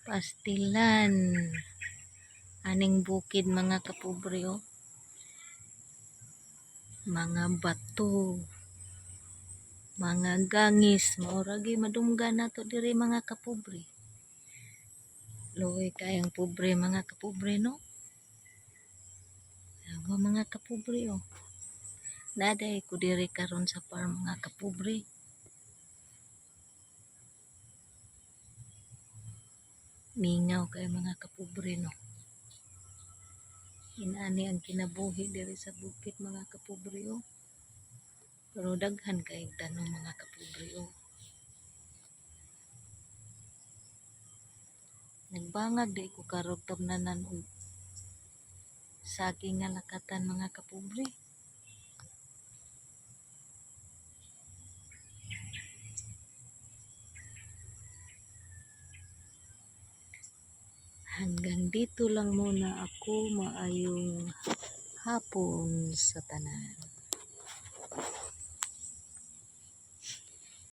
Pastilan. Aning bukid mga kapobre oh. Mga bato. Mga gangis. Mauragi madungga na to diri mga kapobre. Luoy kayang pobre mga kapobre no. Mga kapobre oh. Naday ko diri karon sa farm mga kapobre. Mingaw kay mga kapobre no. Inani ang kinabuhi diri sa bukid mga kapobre oh. Pero daghan kay tanong mga kapobre oh. Nagbangag di ko karog tabnanan og saging nga lakatan mga kapobre. Hanggang dito lang muna ako. Maayong hapon sa tanan.